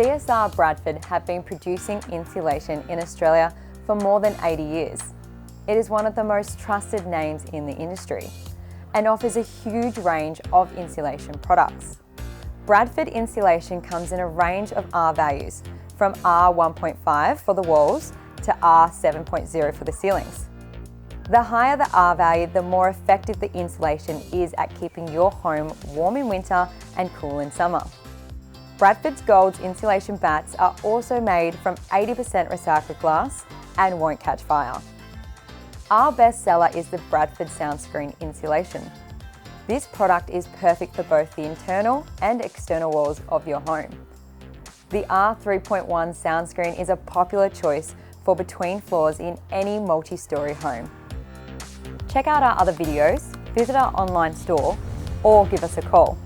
CSR Bradford have been producing insulation in Australia for more than 80 years. It is one of the most trusted names in the industry and offers a huge range of insulation products. Bradford Insulation comes in a range of R values, from R1.5 for the walls to R7.0 for the ceilings. The higher the R value, the more effective the insulation is at keeping your home warm in winter and cool in summer. Bradford Gold's insulation bats are also made from 80% recycled glass and won't catch fire. Our best seller is the Bradford SoundScreen insulation. This product is perfect for both the internal and external walls of your home. The R3.1 SoundScreen is a popular choice for between floors in any multi-storey home. Check out our other videos, visit our online store, or give us a call.